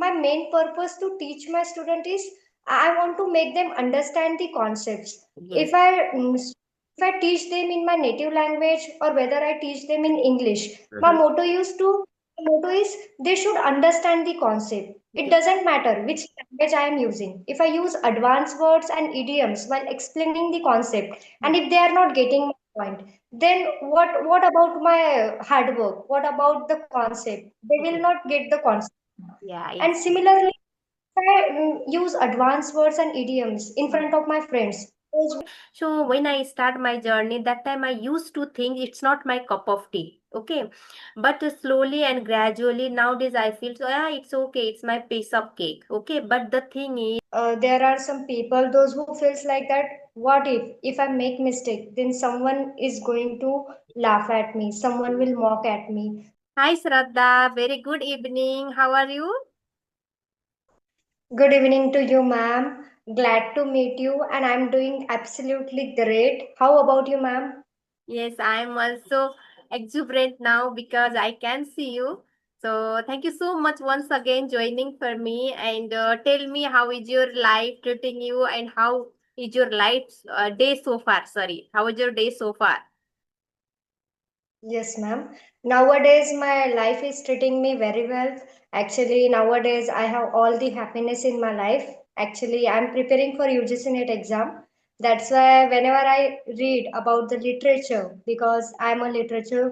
my main purpose to teach my student is I want to make them understand the concepts. Yes. If I teach them in my native language or whether I teach them in English, my Mhm. motto is they should understand the concept. It Yes. doesn't matter which language I am using. If I use advanced words and idioms while explaining the concept, and if they are not getting my point, then what about my hard work? What about the concept? They will Yes. not get the concept. Yeah, And exactly. similarly, I use advanced words and idioms in Mhm. front of my friends. Those So when I start my journey, that time I used to think it's not my cup of tea. Okay. But slowly and gradually nowadays I feel so yeah, it's okay, it's my piece of cake. Okay. But the thing is, there are some people, those who feels like that. What if I make mistake, then someone is going to laugh at me. Someone will mock at me. hi Shraddha, very good evening. How are you? Good evening to you, ma'am. Glad to meet you, and I'm doing absolutely great. How about you, ma'am? Yes, I'm also exuberant now because I can see you. So thank you so much once again joining for me and tell me how is your life treating you and how is your life day so far? Sorry, how is your day so far? Yes, ma'am. Nowadays, my life is treating me very well. Actually, nowadays, I have all the happiness in my life. Actually, I'm preparing for UGC NET exam. That's why whenever I read about the literature, because I'm a literature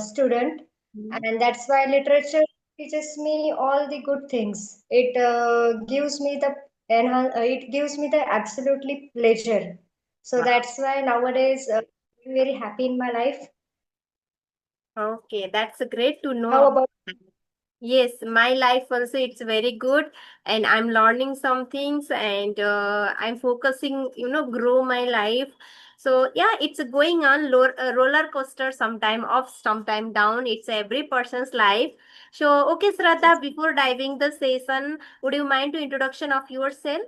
student, Mhm. and that's why literature teaches me all the good things. It gives me the absolutely pleasure. So Wow. that's why nowadays, I'm very happy in my life. Okay, that's great to How know. about Yes, my life also it's very good and I'm learning some things and I'm focusing, grow my life. So yeah, it's going on roller coaster sometime up, sometime down. It's every person's life. So okay, yes, Shraddha, before diving the session, would you mind to introduction of yourself?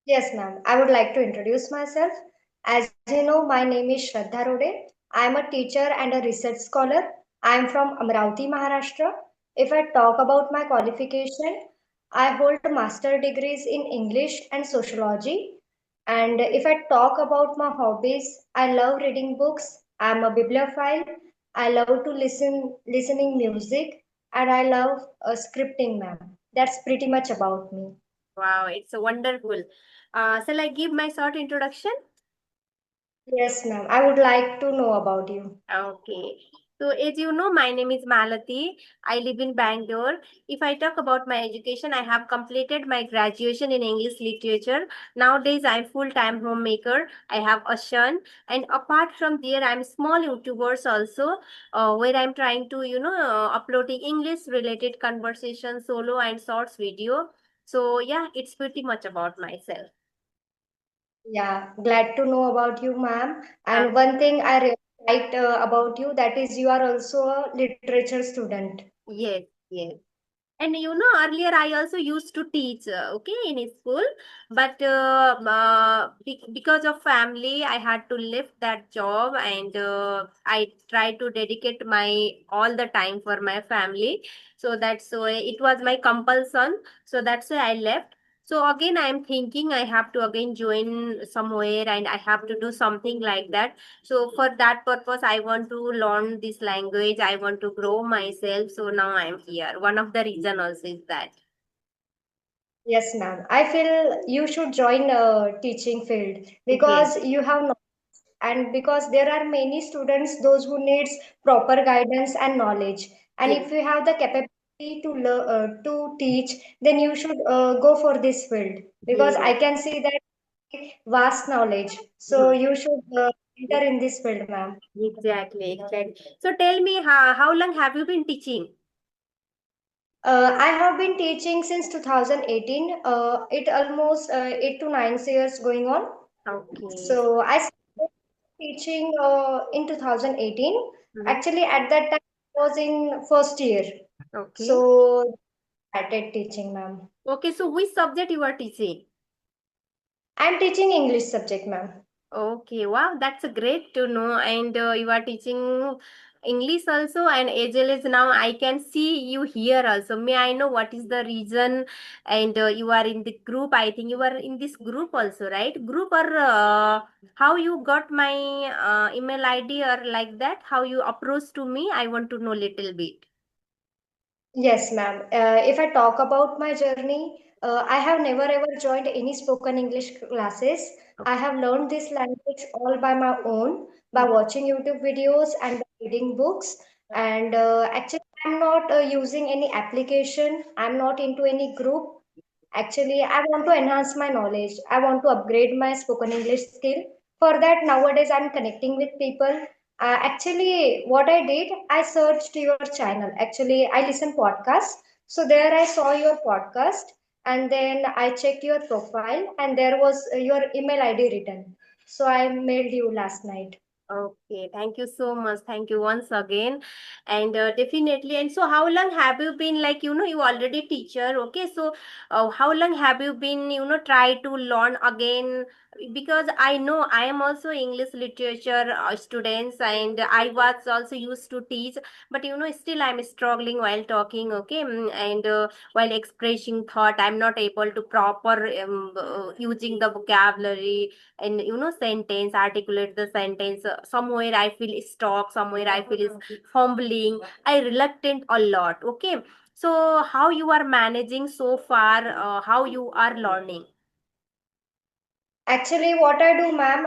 yes, ma'am. I would like to introduce myself. As you know, my name is Shraddha Rode. I am a teacher and a research scholar. I am from Amravati, Maharashtra. If I talk about my qualification, I hold master degrees in English and sociology. And if I talk about my hobbies, I love reading books. I am a bibliophile. I love to listening music, and I love scripting, ma'am. That's pretty much about me. Wow, it's wonderful. Shall I give my short introduction? Yes, ma'am. I would like to know about you. Okay. So, as you know, my name is Malati. I live in Bangalore. If I talk about my education, I have completed my graduation in English literature. Nowadays, I'm full-time homemaker. I have a son, and apart from there, I'm small YouTubers also, where I'm trying to, uploading English-related conversation, solo and shorts video. So, yeah, it's pretty much about myself. Yeah, glad to know about you, ma'am. Uh, And one thing I really liked about you, that is you are also a literature student. yes, yes. And earlier I also used to teach, okay, in a school, but because of family, I had to leave that job, and I tried to dedicate my all the time for my family. So that's why it was my compulsion. So that's why I left. So again, I'm thinking I have to again join somewhere, and I have to do something like that. So for that purpose, I want to learn this language. I want to grow myself. So now I'm here. One of the reason also is that. Yes, ma'am. I feel you should join a teaching field Yes, because you have knowledge, and because there are many students those who needs proper guidance and knowledge. And yes. if you have the capability to teach, then you should go for this field because I Yes. can see that vast knowledge. So Mhm. you should enter in this field, ma'am. Exactly, exactly. So tell me, how long have you been teaching? I have been teaching since 2018. It almost 8 to 9 years going on. Okay. So I started teaching in 2018. Mhm. Actually, at that time, I was in first year. Okay. So I started teaching, ma'am. Okay, so which subject you are teaching? I'm teaching English subject, ma'am. Okay, wow, that's a great to know. And you are teaching English also, and AJL is now I can see you here also. May I know what is the reason? And you are in the group. I think you are in this group also, right? Group or how you got my email ID or like that? How you approach to me? I want to know little bit. Yes, ma'am. If I talk about my journey, I have never ever joined any spoken English classes. I have learned this language all by my own, by Mhm. watching YouTube videos and by reading books. And actually, I'm not using any application. I'm not into any group. Actually, I want to enhance my knowledge. I want to upgrade my spoken English skill. For that, nowadays I'm connecting with people. Actually, what I did, I searched your channel. Actually, I listen podcast. So there I saw your podcast, and then I checked your profile, and there was your email ID written. So I mailed you last night. Okay, thank you so much. Thank you once again. And definitely. And so, how long have you been like, you already teacher? Okay, so how long have you been, try to learn again? Because I know I am also English literature students, and I was also used to teach, but still I'm struggling while talking. Okay, and while expressing thought, I'm not able to proper using the vocabulary and sentence articulate the sentence. Somewhere I feel stuck, somewhere I feel is fumbling, I reluctant a lot. Okay, so how you are managing so far, how you are learning? Actually, what I do, ma'am,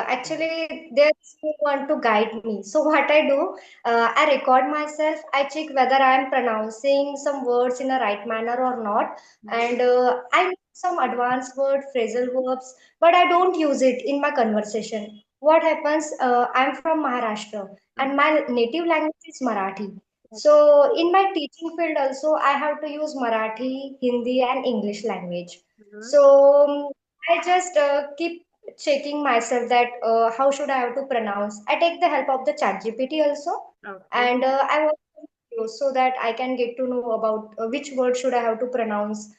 actually, there's no one to guide me. So, what I do, I record myself, I check whether I am pronouncing some words in a right manner or not. And I know some advanced word, phrasal verbs, but I don't use it in my conversation. What happens, I'm from Maharashtra and my native language is Marathi. So, in my teaching field also, I have to use Marathi, Hindi, and English language. Mhm. So, I just keep checking myself that how should I have to pronounce. I take the help of the chat GPT also, Okay. and I watch videos so that I can get to know about which word should I have to pronounce.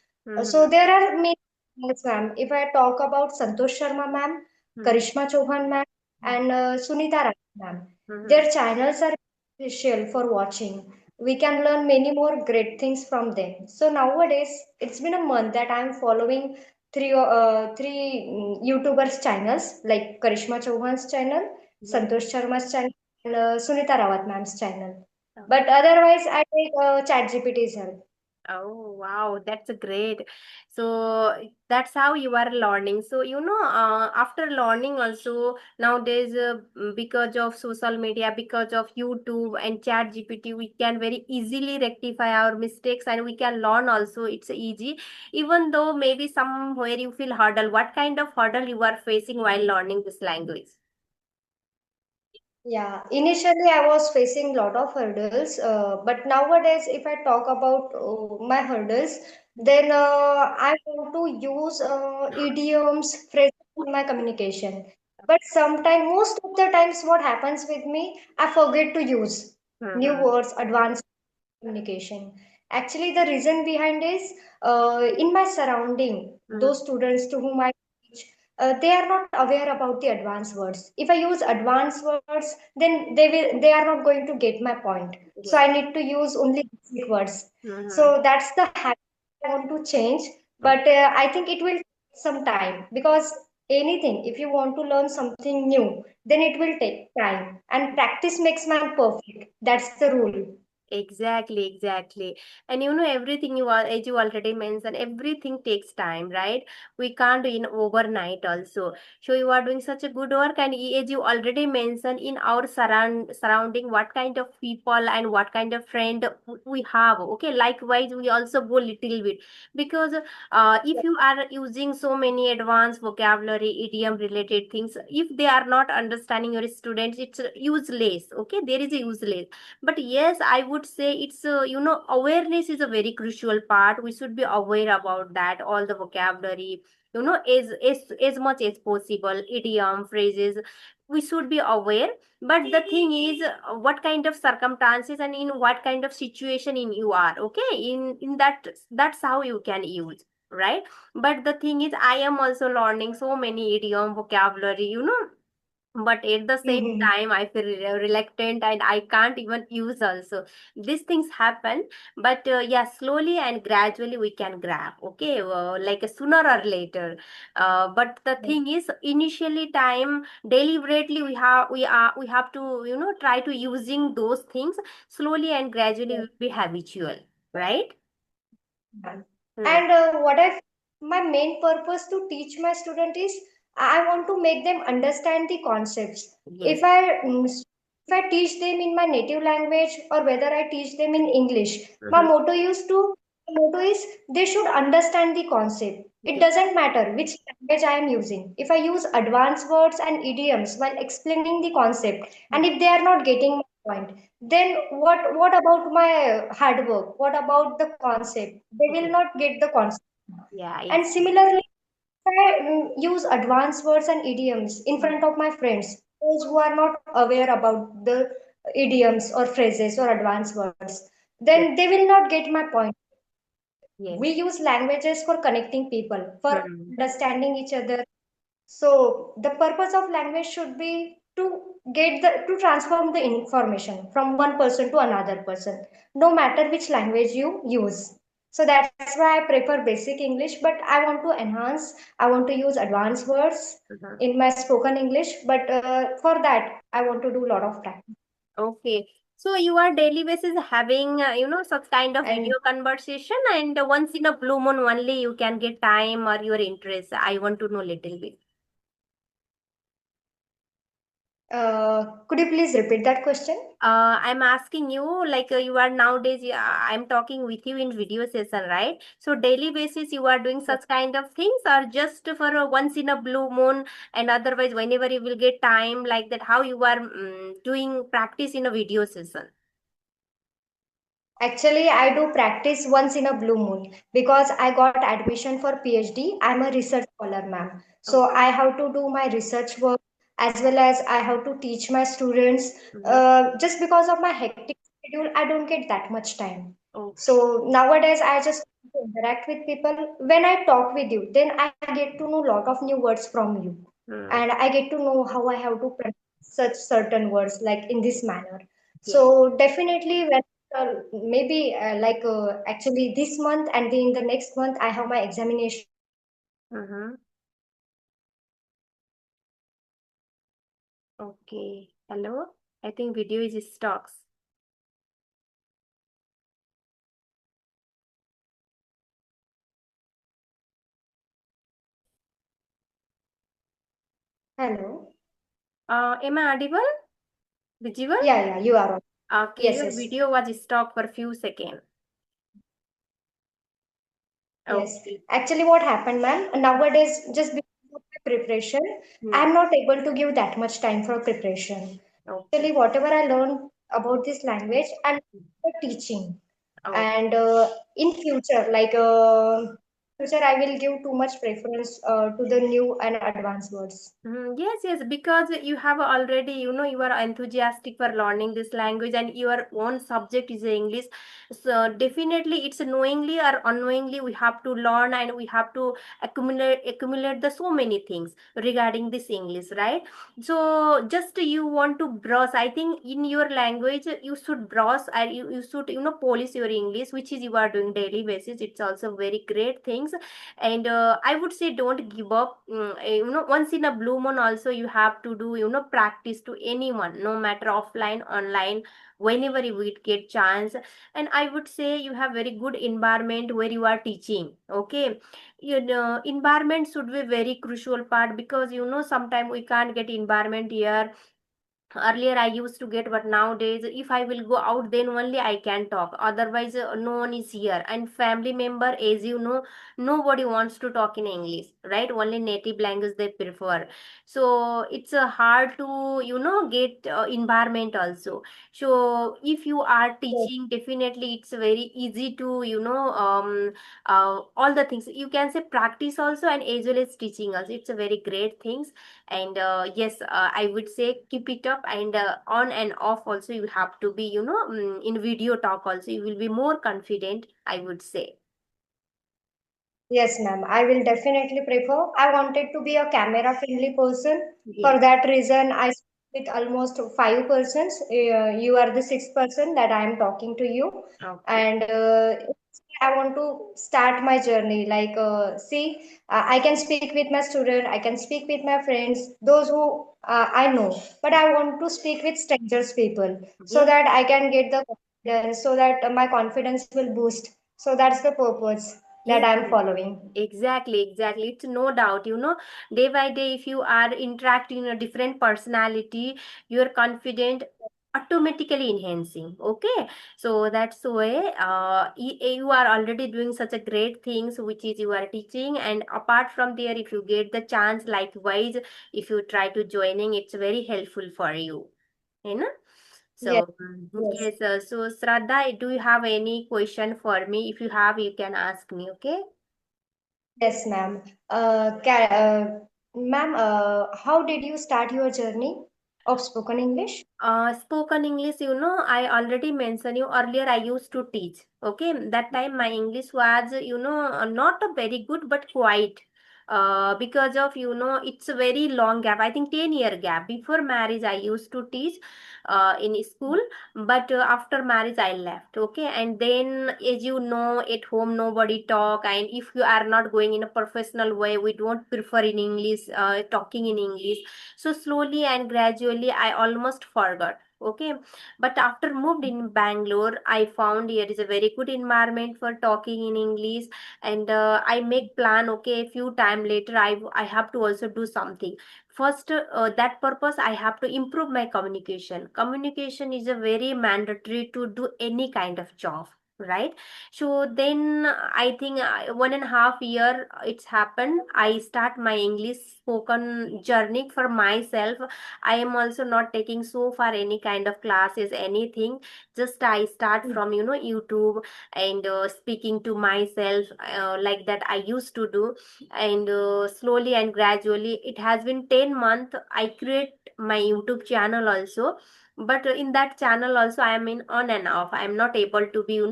So Mhm. there are many things, ma'am. If I talk about Santosh Sharma, ma'am, Mhm. Karishma Chauhan, ma'am, and Sunita Raj, ma'am, Mhm. their channels are special for watching. We can learn many more great things from them. So nowadays, it's been a month that I'm following three YouTubers channels like Karishma Chauhan's channel, Mhm. Santosh Sharma's channel, and Sunita Rawat ma'am's channel. Mhm. But otherwise, I take ChatGPT's help. Oh, wow, that's a great. So that's how you are learning. So, after learning also nowadays, because of social media, because of YouTube and Chat GPT, we can very easily rectify our mistakes and we can learn also. It's easy, even though maybe somewhere you feel hurdle. What kind of hurdle you are facing while learning this language? Yeah, initially I was facing a lot of hurdles, but nowadays, if I talk about my hurdles, then I want to use idioms, phrases in my communication. But sometimes, most of the times, what happens with me, I forget to use new Mm-hmm. words, advanced communication. Actually, the reason behind is in my surrounding, those students to whom I teach, they are not aware about the advanced words. If I use advanced words, then they are not going to get my point. So I need to use only basic words. Mm-hmm. So that's the habit I want to change. But I think it will take some time because anything, if you want to learn something new, then it will take time. And practice makes man perfect. That's the rule. Exactly, exactly. And everything you are, as you already mentioned, everything takes time, right? We can't do in overnight also. So you are doing such a good work, and as you already mentioned, in our surrounding, what kind of people and what kind of friend we have. Okay, likewise, we also go little bit because if you are using so many advanced vocabulary, idiom related things, if they are not understanding your students, it's useless. Okay, there is a useless, but yes, I would say it's awareness is a very crucial part. We should be aware about that, all the vocabulary, as much as possible, idiom phrases, we should be aware. But the thing is, what kind of circumstances and in what kind of situation in you are, okay, in that, that's how you can use. right? But the thing is, I am also learning so many idiom vocabulary, but at the same Mm-hmm. time I feel reluctant and I can't even use also. These things happen, but yeah, slowly and gradually we can grab, okay, like sooner or later. But the thing is, initially time deliberately we have to try to using those things. Slowly and gradually will be habitual, right? Yeah. Hmm. And my main purpose to teach my student is I want to make them understand the concepts. Yes. If I teach them in my native language or whether I teach them in English, my Mm-hmm. motto is they should understand the concept. It Yes. doesn't matter which language I am using. If I use advanced words and idioms while explaining the concept, and if they are not getting my point, then what about my hard work? What about the concept? They will Yes. not get the concept. Yeah, And exactly. similarly, if I use advanced words and idioms in Mm. front of my friends, those who are not aware about the idioms or phrases or advanced words, then Yes. they will not get my point. We Yes. use languages for connecting people, for Hmm. understanding each other. So the purpose of language should be to transform the information from one person to another person, no matter which language you use. So that's why I prefer basic English, but I want to enhance. I want to use advanced words Mhm. in my spoken English, but for that I want to do a lot of practice. Okay. So you are daily basis having, such kind of And video conversation, and once in a blue moon only you can get time or your interest. I want to know little bit. could you please repeat that question? I'm asking you, like you are nowadays, I'm talking with you in video session, right? So daily basis you are doing such kind of things, or just for a once in a blue moon, and otherwise whenever you will get time like that, how you are doing practice in a video session? Actually, I do practice once in a blue moon because I got admission for PhD. I'm a research scholar, ma'am. So Okay. I have to do my research work as well as I have to teach my students. Mm-hmm. Just because of my hectic schedule, I don't get that much time. Okay. So nowadays, I just interact with people. When I talk with you, then I get to know a lot of new words from you, and Hmm. I get to know how I have to pronounce such certain words like in this manner. Yes. So definitely, when maybe actually this month and then the next month I have my examination. Mm-hmm. Okay. Hello? I think video is stocks. Hello. Am I audible? Visible? Yeah, you are on. Okay, Yes, your yes, video was stopped for few seconds. yes. Okay. Actually, what happened, ma'am? Nowadays, just because of my preparation, Hmm. I'm not able to give that much time for preparation. Okay. Actually, whatever I learned about this language and the teaching, Oh. and in future, future, I will give too much preference to the new and advanced words. Yes, yes, because you have already, you are enthusiastic for learning this language and your own subject is English. So definitely it's knowingly or unknowingly we have to learn and we have to accumulate the so many things regarding this English, right? So just you want to browse. I think in your language you should browse and you should, polish your English, which is you are doing daily basis. It's also very great things, and I would say don't give up. Once in a blue moon also you have to do, practice to anyone, no matter offline online, whenever you would get chance. And I would say you have very good environment where you are teaching, okay. Environment should be very crucial part, because sometimes we can't get environment here. Earlier I used to get, but nowadays if I will go out then only I can talk, otherwise no one is here. And family member, as you know, nobody wants to talk in English, right? Only native language they prefer. So it's hard to get environment also. So if you are teaching, definitely it's very easy to all the things you can say practice also, and as well as teaching also, it's a very great things. And yes, I would say keep it up, and on and off also you have to be, in video talk also you will be more confident, I would say. Yes, ma'am. I will definitely prefer. I wanted to be a camera friendly person. For Yes. that reason, I speak with almost five persons. You are the sixth person that I am talking to you, Okay. and I want to start my journey. Like, see, I can speak with my student. I can speak with my friends, those who I know. But I want to speak with strangers, people, so Yes. that I can get the confidence, so that my confidence will boost. So that's the purpose that Yes, I'm yes. following. Exactly, exactly. It's no doubt, day by day, if you are interacting in a different personality, you're confident automatically enhancing. Okay. So that's why you are already doing such a great things, which is you are teaching. And apart from there, if you get the chance, likewise, if you try to joining, it's very helpful for you. You know? Yes, So, yes, yes, so Shraddha, do you have any question for me? If you have, you can ask me, okay? yes, ma'am. Ma'am, how did you start your journey of spoken English? Spoken English, I already mentioned you earlier. I used to teach. Okay, that time my English was, not a very good, but quite. Because of it's a very long gap. I think 10-year gap. Before marriage, I used to teach, in school, but after marriage, I left. Okay, and then as you know, at home nobody talk, and if you are not going in a professional way, we don't prefer in English, talking in English. So slowly and gradually I almost forgot. Okay, but after moved in Bangalore, I found here is a very good environment for talking in English. And I make plan. Okay, a few time later, I have to also do something. First, that purpose, I have to improve my communication is a very mandatory to do any kind of job, right? So then I think 1.5 year it's happened. I start my English spoken journey for myself. I am also not taking so far any kind of classes, anything. Just I start from YouTube, and speaking to myself, like that I used to do. And slowly and gradually, it has been 10 months. I create my YouTube channel also, but in that channel also I am in on and off. I am not able to be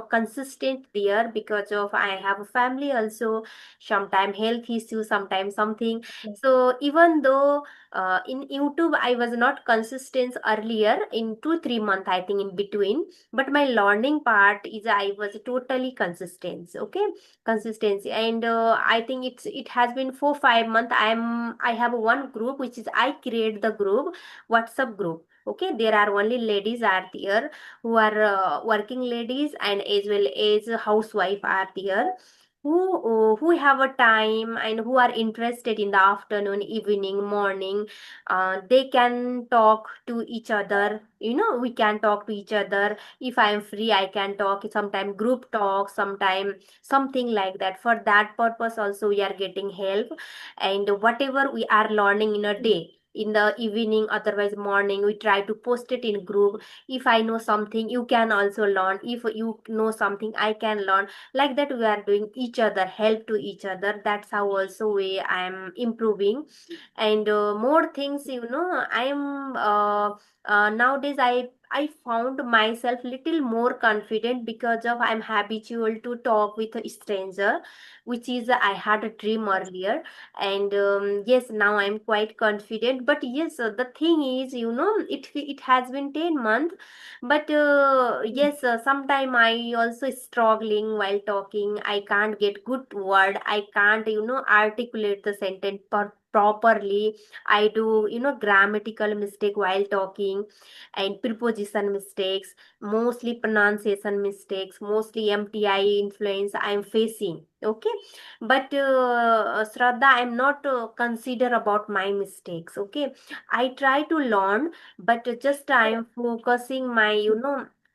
consistent there because of I have a family also, sometimes health issues, sometimes something. So even though in YouTube I was not consistent earlier, in 2 3 months I think in between, but my learning part is I was totally consistent. Okay, consistency. And I think it has been 4 5 months. I have one group, which is I create the group, WhatsApp group. Okay, there are only ladies are there, who are working ladies, and as well as housewife are there, who have a time and who are interested in the afternoon, evening, morning. They can talk to each other. We can talk to each other. If I am free, I can talk. Sometime group talk, sometime something like that. For that purpose also we are getting help. And whatever we are learning in a day, in the evening, otherwise morning, we try to post it in group. If I know something, you can also learn. If you know something, I can learn. Like that we are doing each other help to each other. That's how also we I am improving. And more things, I am nowadays I found myself little more confident because of I'm habitual to talk with a stranger, which is I had a dream earlier. And yes, now I'm quite confident. But yes, the thing is, it has been 10 months. But yes, sometime I also struggling while talking. I can't get good word. I can't articulate the sentence properly. I do grammatical mistake while talking, and preposition mistakes, mostly pronunciation mistakes, mostly MTI influence I am facing. Okay, but Shraddha, I'm not consider about my mistakes. Okay, I try to learn, but just I am focusing my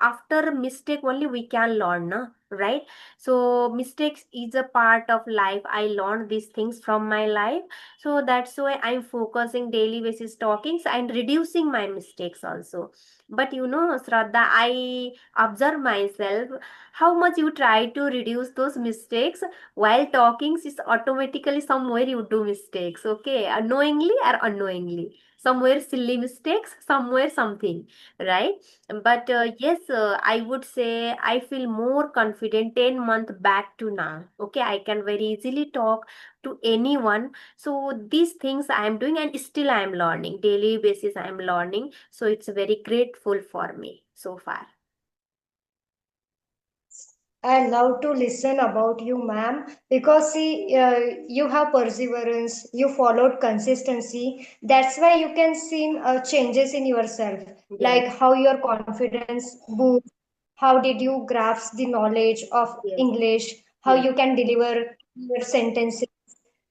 after mistake only we can learn, na? Right? So mistakes is a part of life. I learned these things from my life. So that's why I'm focusing daily basis talkings and reducing my mistakes also. But Shraddha, I observe myself how much you try to reduce those mistakes while talking. Is automatically somewhere you do mistakes. Okay, unknowingly or unknowingly. somewhere silly mistakes, somewhere something, right? But yes, I would say I feel more confident 10 month back to now. Okay, I can very easily talk to anyone. So these things I am doing, and still I am learning. Daily basis I am learning. So it's very grateful for me so far. I love to listen about you, ma'am, because see, you have perseverance, you followed consistency. That's why you can see changes in yourself, Yes, like how your confidence boosts, how did you grasp the knowledge of yes, English, how yes. you can deliver your sentences.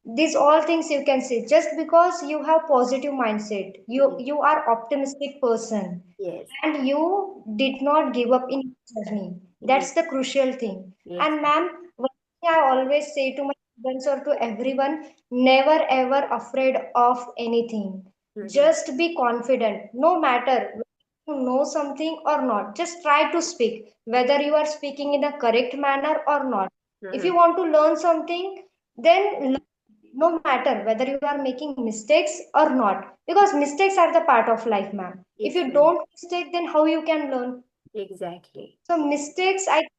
These all things you can see just because you have positive mindset. Yes, You are optimistic person yes, and you did not give up in your journey. yes, That's the crucial thing. yes. And ma'am, one thing I always say to my students or to everyone, never ever afraid of anything. Mm-hmm. Just be confident, no matter whether you know something or not. Just try to speak, whether you are speaking in a correct manner or not. If Mm-hmm. you want to learn something, then learn, no matter whether you are making mistakes or not, because mistakes are the part of life, ma'am. If you Exactly. don't mistake, then how you can learn? Exactly. So mistakes, I think,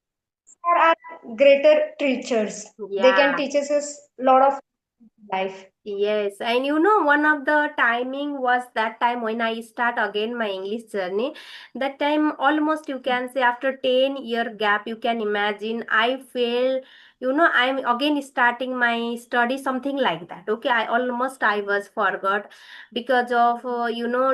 are our greater teachers. They can Yeah. teach us a lot of life. Yes, and you know, one of the timing was that time when I start again my English journey. That time, almost you can say after 10-year gap, you can imagine I feel, you know, I'm again starting my study, something like that. Okay, I was forgot because of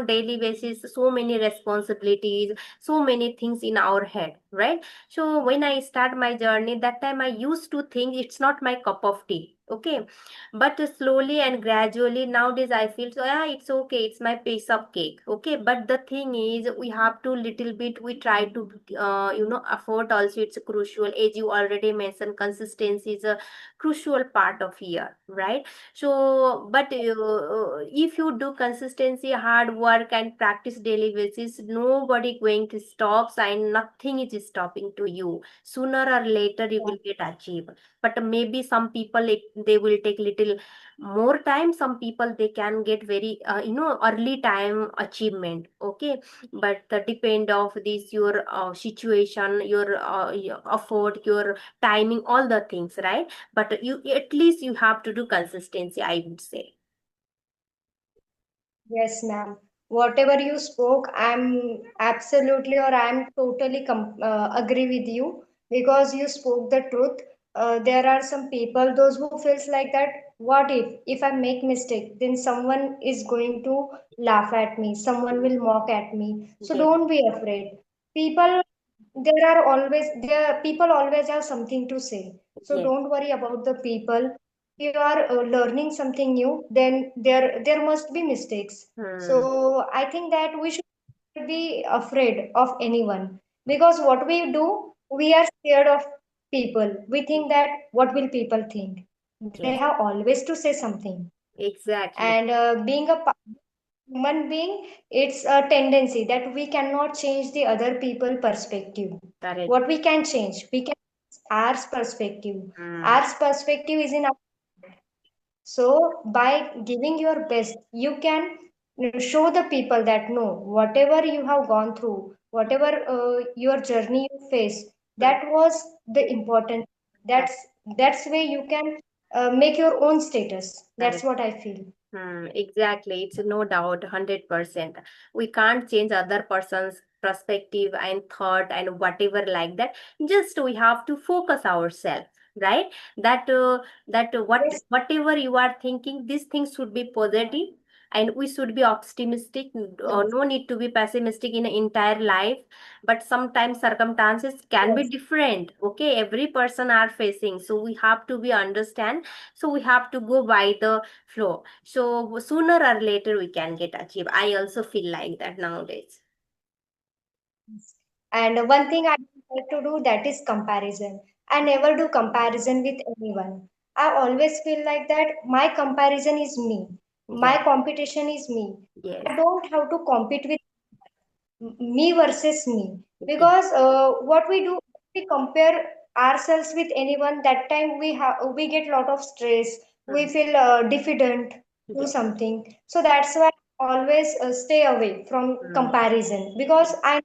daily basis, so many responsibilities, so many things in our head, right? So when I start my journey, that time I used to think it's not my cup of tea. Okay, but slowly and gradually nowadays I feel so, yeah, it's okay, it's my piece of cake. Okay, but the thing is we have to little bit we try to effort also, it's crucial. As you already mentioned, consistency is a crucial part of here, right? So but if you do consistency, hard work and practice daily basis, nobody going to stop, and nothing is stopping to you. Sooner or later you will get achieve. But maybe some people they will take little more time. Some people they can get very early time achievement. Okay, but the depend of this your situation, your effort, your timing, all the things, right? But you at least you have to do consistency, I would say. Yes, ma'am. Whatever you spoke, I'm absolutely or I'm totally agree with you because you spoke the truth. There are some people, those who feels like that. What if I make mistake, then someone is going to laugh at me, someone will mock at me. So Yes, don't be afraid. People, there people always have something to say. So yes. don't worry about the people. You are learning something new, then there must be mistakes. Hmm. So I think that we should be afraid of anyone because what we do, we are scared of people. We think that what will people think? They Yes, have always to say something. exactly. And being a human being, it's a tendency that we cannot change the other people perspective. Correct. What we can change, we can change our perspective. Hmm. Our perspective is in our. So, by giving your best, you can show the people that no, whatever you have gone through, whatever your journey you face, Hmm. that was the important. That's that's way you can make your own status. That's Correct. what I feel. Exactly. It's no doubt, 100%. We can't change other person's perspective and thought and whatever like that. Just we have to focus ourselves, right? That Yes, whatever you are thinking, these things should be positive, and we should be optimistic. yes, No need to be pessimistic in entire life. But sometimes circumstances can be yes. different. Okay, every person are facing, so we have to be understand. So we have to go by the flow. So sooner or later we can get achieve. I also feel like that nowadays. And one thing I don't like to do, that is comparison. I never do comparison with anyone. I always feel like that my comparison is me. Yes, My competition is me. yes, I don't have to compete with me versus me yes, because what we do, we compare ourselves with anyone. That time we get lot of stress. We mm, feel diffident to yes, something. So that's why. always stay away from Mm, comparison, because yes, I,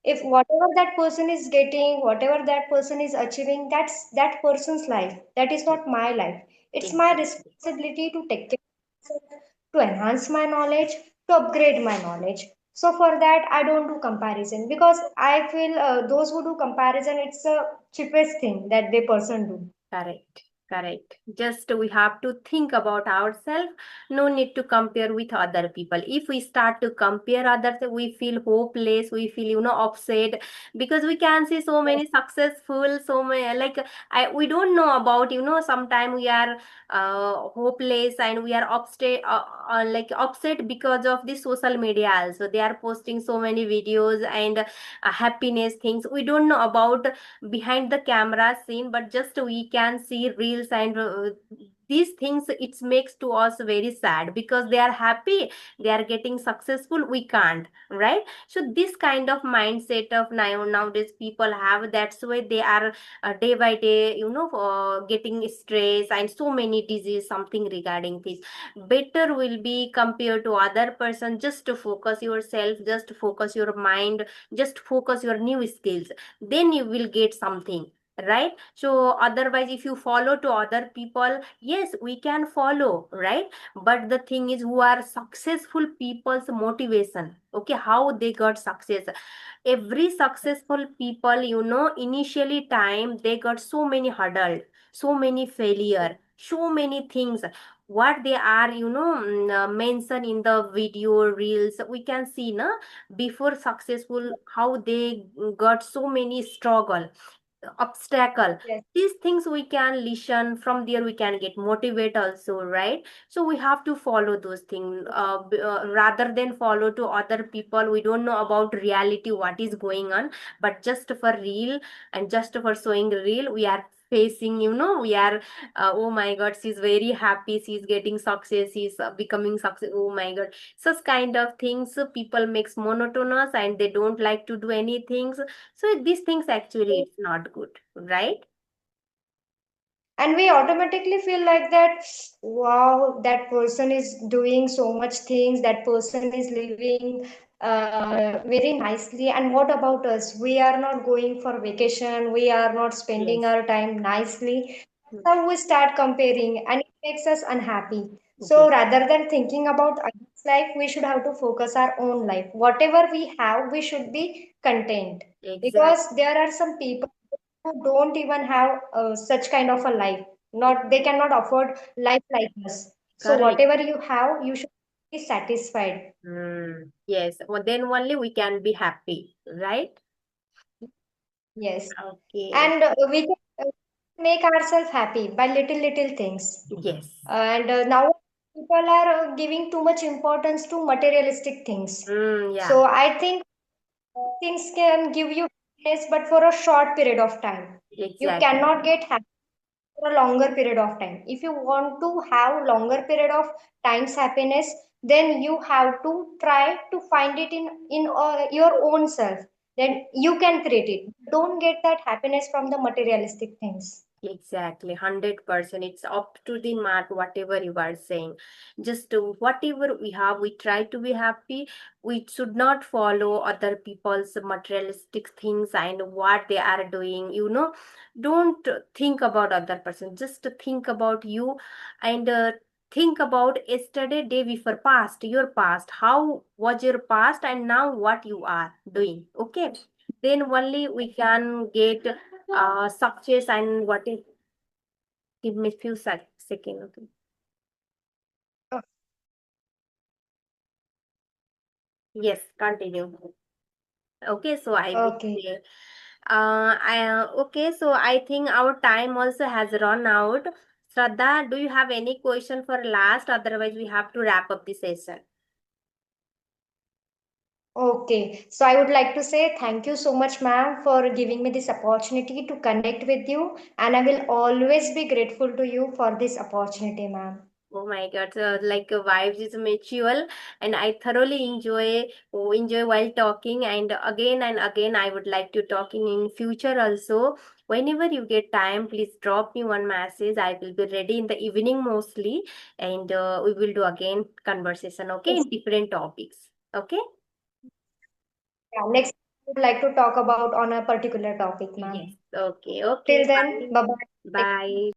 if whatever that person is getting, whatever that person is achieving, that's that person's life, that is yes, not my life. It's my exactly. responsibility to take care of myself, to enhance my knowledge, to upgrade my knowledge. So for that I don't do comparison, because I feel those who do comparison, it's a cheapest thing that they person do. Correct, correct. Just we have to think about ourselves. No need to compare with other people. If we start to compare others, we feel hopeless. We feel, upset because we can see so Yes, many successful, so many like we don't know about, sometimes we are hopeless and we are upset because of the social media. Also, they are posting so many videos and happiness things. We don't know about behind the camera scene, but just we can see reels and these things. It makes to us very sad because they are happy, they are getting successful, we can't, right? So this kind of mindset of nowadays people have, that's why they are day by day, getting stress and so many disease something regarding this. Better will be compared to other person. Just to focus yourself, just focus your mind, just focus your new skills, then you will get something, right? So otherwise if you follow to other people, yes, we can follow, right? But the thing is, who are successful people's motivation, okay, how they got success. Every successful people, initially time they got so many hurdle, so many failure, so many things. What they are, mentioned in the video reels, we can see na, before successful, how they got so many struggle, obstacle. yes, These things we can listen from there, we can get motivate also, right? So we have to follow those things, rather than follow to other people. We don't know about reality what is going on, but just for real and just for showing real, we are facing, we are oh my god, she's very happy, she's getting success, she's becoming success, oh my god. Such kind of things people makes monotonous and they don't like to do anything. So these things actually it's not good, right? and we automatically feel like that, wow, that person is doing so much things, that person is living very nicely, and what about us? We are not going for vacation, we are not spending Yes. our time nicely. Mm, So we start comparing and it makes us unhappy. So yes, rather than thinking about others life, we should have to focus our own life. Whatever we have, we should be content, because exactly. there are some people who don't even have such kind of a life. Not, they cannot afford life like us. So Correct. whatever you have, you should be satisfied. Yes. Well, then only we can be happy, right? Yes, Okay. and we can make ourselves happy by little things. Yes. And now people are giving too much importance to materialistic things. Yeah. So I think things can give you happiness, but for a short period of time. You Exactly. cannot get happiness for a longer period of time. If you want to have longer period of times happiness, then you have to try to find it in your own self. Then you can create it. Don't get that happiness from the materialistic things. Exactly, 100%. It's up to the mark, whatever you are saying. Just whatever we have, we try to be happy. We should not follow other people's materialistic things and what they are doing. Don't think about other person. Just think about you and think about yesterday, day before, past, your past. How was your past and now what you are doing? Okay. Then only we can get success and what is. Give me few second. Okay. Oh, Yes, continue. Okay, so I will okay. say, okay, so I think our time also has run out. Shraddha, do you have any question for last? Otherwise, we have to wrap up the session. Okay. So I would like to say thank you so much, ma'am, for giving me this opportunity to connect with you. And I will always be grateful to you for this opportunity, ma'am. Oh my God, so like vibes is mutual, and I thoroughly enjoy while talking, and again I would like to talking in future also. Whenever you get time, please drop me one message. I will be ready in the evening mostly, and we will do again conversation. Okay, Yes. in different topics. Okay. Yeah, next I would like to talk about on a particular topic, Yes. ma'am. Okay. Okay. Till then, Bye. bye bye. Bye.